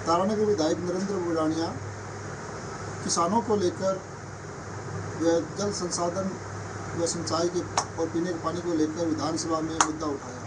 तारानगर विधायक नरेंद्र बुरानिया किसानों को लेकर जल संसाधन व सिंचाई के और पीने के पानी को लेकर विधानसभा में मुद्दा उठाया।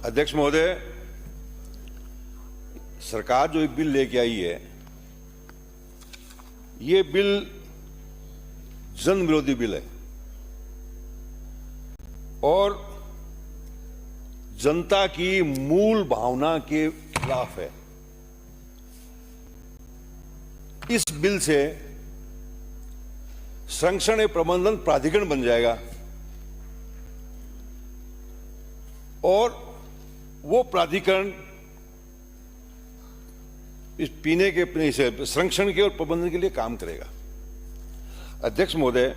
अध्यक्ष महोदय, सरकार जो एक बिल लेके आई है, ये बिल जन विरोधी बिल है और जनता की मूल भावना के खिलाफ है। इस बिल से संरक्षण एवं प्रबंधन प्राधिकरण बन जाएगा और वो प्राधिकरण इस पीने के संरक्षण के और प्रबंधन के लिए काम करेगा। अध्यक्ष महोदय,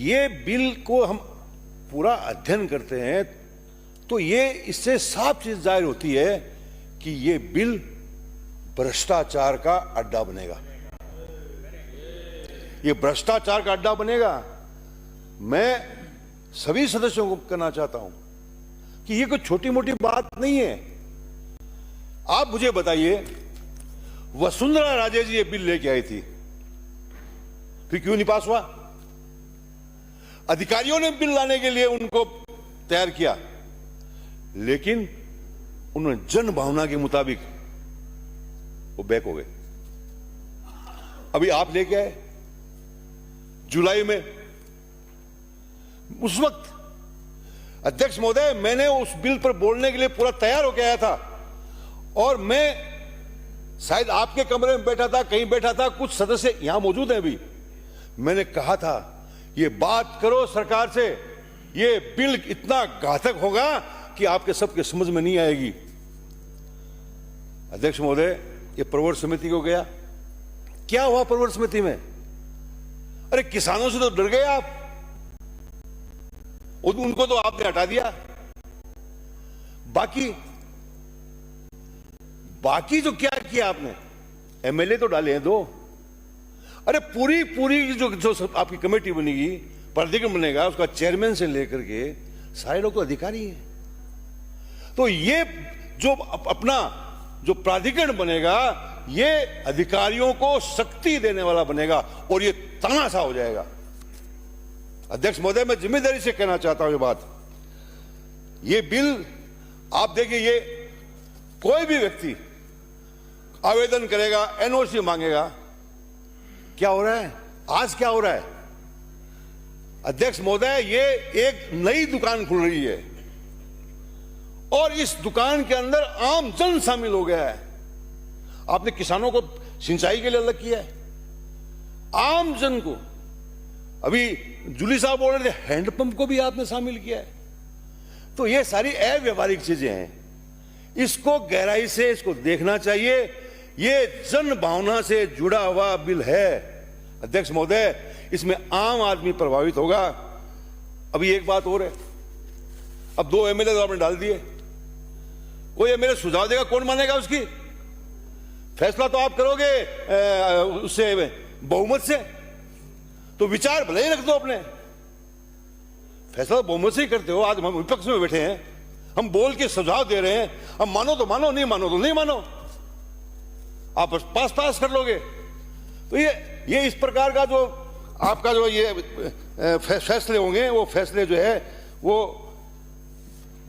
ये बिल को हम पूरा अध्ययन करते हैं तो ये इससे साफ चीज जाहिर होती है कि ये बिल भ्रष्टाचार का अड्डा बनेगा। ये भ्रष्टाचार का अड्डा बनेगा। मैं सभी सदस्यों को कहना चाहता हूं कि ये कोई छोटी मोटी बात नहीं है। आप मुझे बताइए, वसुंधरा राजे जी ये बिल लेके आई थी, फिर क्यों नहीं पास हुआ? अधिकारियों ने बिल लाने के लिए उनको तैयार किया, लेकिन उन्होंने जन भावना के मुताबिक वो बैक हो गए। अभी आप लेके आए जुलाई में। उस वक्त अध्यक्ष महोदय, मैंने उस बिल पर बोलने के लिए पूरा तैयार होकर आया था और मैं शायद आपके कमरे में बैठा था, कहीं बैठा था, कुछ सदस्य यहां मौजूद हैं अभी। मैंने कहा था ये बात करो सरकार से, ये बिल इतना घातक होगा कि आपके सबके समझ में नहीं आएगी। अध्यक्ष महोदय, ये प्रवर समिति को गया, क्या हुआ प्रवर समिति में? अरे किसानों से तो डर गए आप, उनको तो आपने हटा दिया। बाकी जो क्या किया आपने, एमएलए तो डाले हैं दो। अरे पूरी जो आपकी कमेटी बनेगी, प्राधिकरण बनेगा, उसका चेयरमैन से लेकर के सारे लोग तो अधिकारी हैं। तो ये जो अपना जो प्राधिकरण बनेगा, ये अधिकारियों को शक्ति देने वाला बनेगा और ये तानाशाह हो जाएगा। अध्यक्ष महोदय, मैं जिम्मेदारी से कहना चाहता हूं ये बात, ये बिल आप देखिए, ये कोई भी व्यक्ति आवेदन करेगा, एनओसी मांगेगा। क्या हो रहा है आज? क्या हो रहा है अध्यक्ष महोदय? ये एक नई दुकान खुल रही है और इस दुकान के अंदर आम जन शामिल हो गया है। आपने किसानों को सिंचाई के लिए अलग किया है, आम जन को, अभी जूली साहब बोल रहे थे, हैंडपंप को भी आपने शामिल किया है। तो ये सारी अव्यवहारिक चीजें हैं, इसको गहराई से इसको देखना चाहिए। ये जन भावना से जुड़ा हुआ बिल है अध्यक्ष महोदय, इसमें आम आदमी प्रभावित होगा। अभी एक बात और है, अब 2 एमएलए तो आपने डाल दिए, कोई एमएलए सुझाव देगा, कौन मानेगा उसकी? फैसला तो आप करोगे उससे बहुमत से, तो विचार भले ही रख दो अपने, फैसला बहुमत से ही करते हो। आज हम विपक्ष में बैठे हैं, हम बोल के सुझाव दे रहे हैं, अब मानो तो मानो, नहीं मानो तो नहीं मानो, आप पास कर लोगे। तो ये इस प्रकार का जो आपका जो ये फैसले होंगे, वो फैसले जो है वो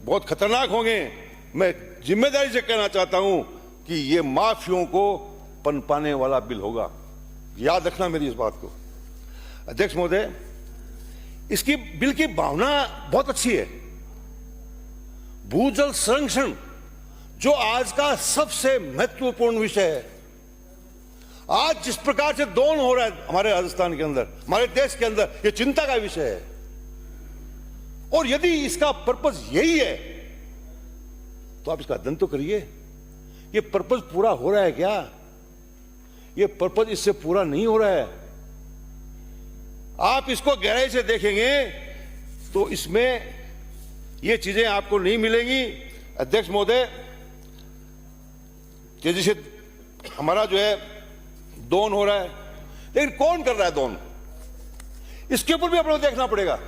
बहुत खतरनाक होंगे। मैं जिम्मेदारी से कहना चाहता हूं कि ये माफियों को पनपाने वाला बिल होगा, याद रखना मेरी इस बात को। अध्यक्ष महोदय, इसकी बिल की भावना बहुत अच्छी है। भूजल संरक्षण जो आज का सबसे महत्वपूर्ण विषय है, आज जिस प्रकार से दोहन हो रहा है हमारे राजस्थान के अंदर, हमारे देश के अंदर, यह चिंता का विषय है। और यदि इसका पर्पस यही है तो आप इसका अध्ययन तो करिए, ये पर्पस पूरा हो रहा है क्या? ये पर्पस इससे पूरा नहीं हो रहा है। आप इसको गहराई से देखेंगे तो इसमें ये चीजें आपको नहीं मिलेंगी। अध्यक्ष महोदय, जैसे हमारा जो है दोहन हो रहा है, लेकिन कौन कर रहा है दोहन, इसके ऊपर भी अपने को देखना पड़ेगा।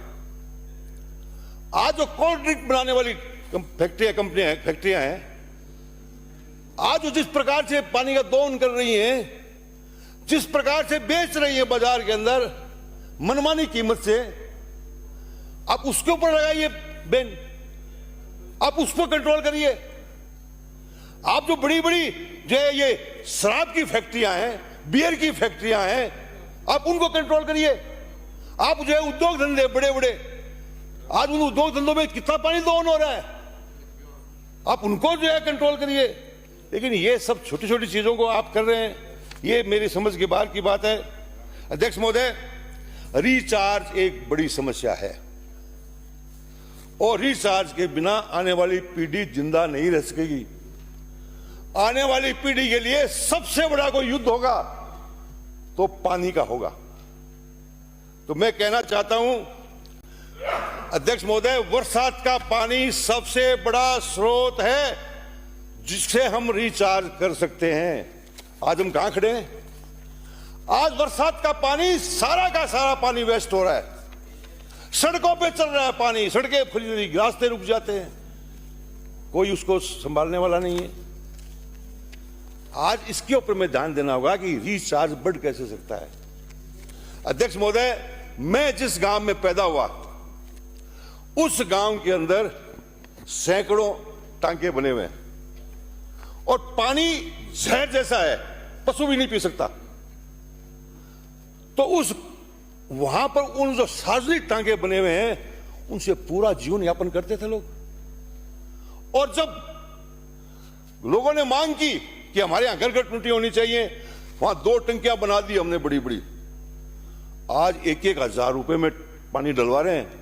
आज जो कोल्ड ड्रिंक बनाने वाली फैक्ट्रियां हैं, आज वो जिस प्रकार से पानी का दोहन कर रही हैं, जिस प्रकार से बेच रही है बाजार के अंदर मनमानी कीमत से, आप उसके ऊपर लगाइए बैन, आप उस पर कंट्रोल करिए। आप जो बड़ी बड़ी जो है ये शराब की फैक्ट्रियां हैं, बियर की फैक्ट्रियां हैं, आप उनको कंट्रोल करिए। आप जो है उद्योग धंधे बड़े बड़े, आज उन उद्योग धंधों में कितना पानी दोहन हो रहा है, आप उनको जो है कंट्रोल करिए। लेकिन ये सब छोटी छोटी चीजों को आप कर रहे हैं, ये मेरी समझ के बाहर की बात है। अध्यक्ष महोदय, रिचार्ज एक बड़ी समस्या है और रिचार्ज के बिना आने वाली पीढ़ी जिंदा नहीं रह सकेगी। आने वाली पीढ़ी के लिए सबसे बड़ा कोई युद्ध होगा तो पानी का होगा। तो मैं कहना चाहता हूं अध्यक्ष महोदय, बरसात का पानी सबसे बड़ा स्रोत है जिससे हम रिचार्ज कर सकते हैं। आज हम कहां खड़े हैं? आज बरसात का पानी सारा का सारा पानी वेस्ट हो रहा है, सड़कों पे चल रहा है पानी, सड़कें खुली रही, रास्ते रुक जाते हैं, कोई उसको संभालने वाला नहीं है। आज इसके ऊपर में ध्यान देना होगा कि रिचार्ज बढ़ कैसे सकता है। अध्यक्ष महोदय, मैं जिस गांव में पैदा हुआ उस गांव के अंदर सैकड़ों टांके बने हुए हैं और पानी जहर जैसा है, पशु भी नहीं पी सकता। तो उस वहां पर उन जो सार्वजनिक टांके बने हुए हैं उनसे पूरा जीवन यापन करते थे लोग। और जब लोगों ने मांग की कि हमारे यहां घर घर टूटी होनी चाहिए, वहां 2 टंकियां बना दी हमने बड़ी बड़ी। आज 1,000 रुपए में पानी डलवा रहे हैं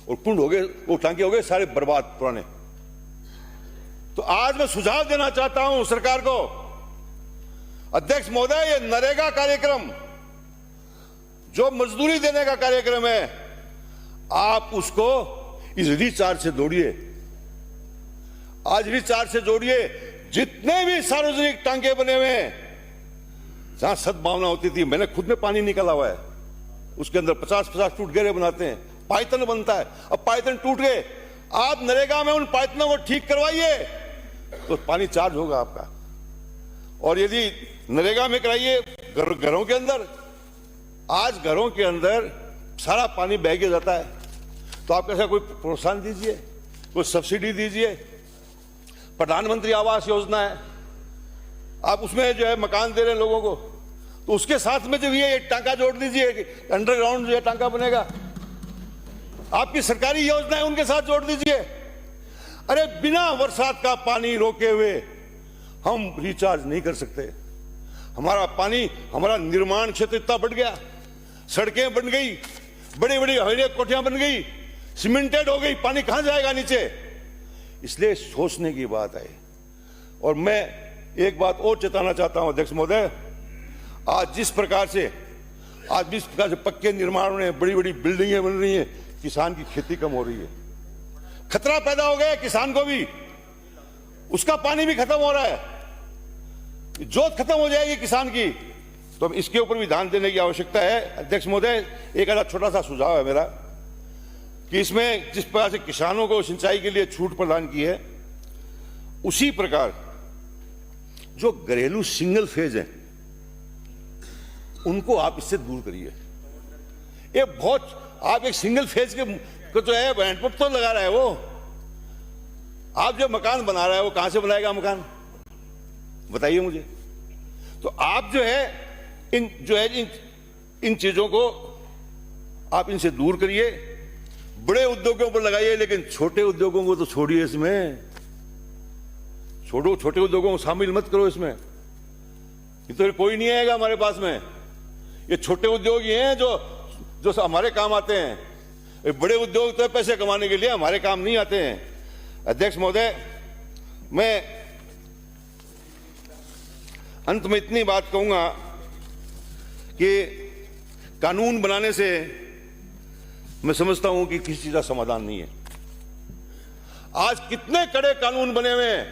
और कुंड हो गए, वो टांके हो गए सारे बर्बाद पुराने। तो आज मैं सुझाव देना चाहता हूं सरकार को, अध्यक्ष महोदय, ये नरेगा कार्यक्रम जो मजदूरी देने का कार्यक्रम है, आप उसको इस रिचार्ज से जोड़िए। आज रिचार्ज से जोड़िए। जितने भी सार्वजनिक टांके बने हुए हैं जहां सद्भावना होती थी, मैंने खुद में पानी निकाला हुआ है, उसके अंदर 50-50 फुट गहरे बनाते हैं, पाइथन बनता है। अब पाइथन टूट गए, आप नरेगा में उन पाइथनों को ठीक करवाइए तो पानी चार्ज होगा आपका। और यदि नरेगा में कराइए घरों के अंदर, आज घरों के अंदर सारा पानी बह के जाता है, तो आप कैसा कोई प्रोत्साहन दीजिए, कोई सब्सिडी दीजिए। प्रधानमंत्री आवास योजना है, आप उसमें जो है मकान दे रहे हैं लोगों को, तो उसके साथ में जो ये टांका जोड़ दीजिए, अंडरग्राउंड जो है टांका बनेगा। आपकी सरकारी योजना है उनके साथ जोड़ दीजिए। अरे बिना बरसात का पानी रोके हुए हम रिचार्ज नहीं कर सकते। हमारा पानी, हमारा निर्माण क्षेत्र इतना बढ़ गया, सड़कें बन गई, बड़ी बड़ी हवेली कोठियां बन गई, सीमेंटेड हो गई, पानी कहां जाएगा नीचे? इसलिए सोचने की बात है। और मैं एक बात और चेताना चाहता हूं अध्यक्ष महोदय, आज जिस प्रकार से पक्के निर्माण हो रहे हैं, बड़ी बड़ी बिल्डिंगें बन रही हैं, किसान की खेती कम हो रही है, खतरा पैदा हो गया किसान को भी, उसका पानी भी खत्म हो रहा है, जोत खत्म हो जाएगी किसान की। तो इसके ऊपर भी ध्यान देने की आवश्यकता है। अध्यक्ष महोदय, एक आधा छोटा सा सुझाव है मेरा कि इसमें जिस प्रकार से किसानों को सिंचाई के लिए छूट प्रदान की है, उसी प्रकार जो घरेलू सिंगल फेज है उनको आप इससे दूर करिए। ये बहुत, आप एक सिंगल फेज के जो है हैंडपंप तो लगा रहा है, वो आप जो मकान बना रहा है वो कहां से बनाएगा मकान, बताइए मुझे। तो आप जो है इन चीजों को आप इनसे दूर करिए, बड़े उद्योगों पर लगाइए, लेकिन छोटे उद्योगों को तो छोड़िए। इसमें छोटे उद्योगों को शामिल मत करो इसमें। ये तो कोई नहीं आएगा हमारे पास में। ये छोटे उद्योग ही हैं जो हमारे काम आते हैं। ये बड़े उद्योग तो पैसे कमाने के लिए हमारे काम नहीं आते हैं। अध्यक्ष महोदय, मैं अंत में इतनी बात कहूंगा कि कानून बनाने से मैं समझता हूं कि किसी चीज का समाधान नहीं है। आज कितने कड़े कानून बने हुए हैं,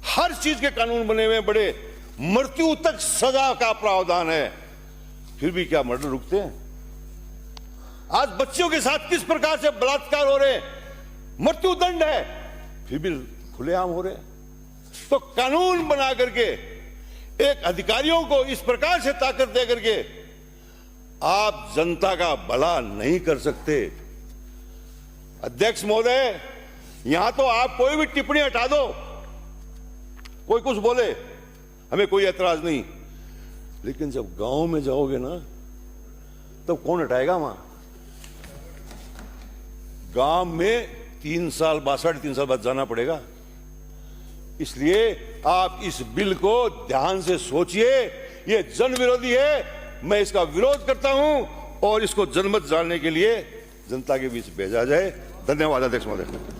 हर चीज के कानून बने हुए हैं, बड़े मृत्यु तक सजा का प्रावधान है, फिर भी क्या मर्डर रुकते हैं? आज बच्चियों के साथ किस प्रकार से बलात्कार हो रहे हैं, मृत्यु दंड है, फिर भी खुलेआम हो रहे हैं। तो कानून बना करके एक अधिकारियों को इस प्रकार से ताकत दे करके आप जनता का भला नहीं कर सकते। अध्यक्ष महोदय, यहां तो आप कोई भी टिप्पणी हटा दो, कोई कुछ बोले, हमें कोई ऐतराज नहीं, लेकिन जब गांव में जाओगे ना तब कौन हटाएगा? वहां गांव में 3 साल बाद, 3.5 साल बाद जाना पड़ेगा। इसलिए आप इस बिल को ध्यान से सोचिए, ये जन विरोधी है, मैं इसका विरोध करता हूं और इसको जनमत जानने के लिए जनता के बीच भेजा जाए। धन्यवाद अध्यक्ष महोदय।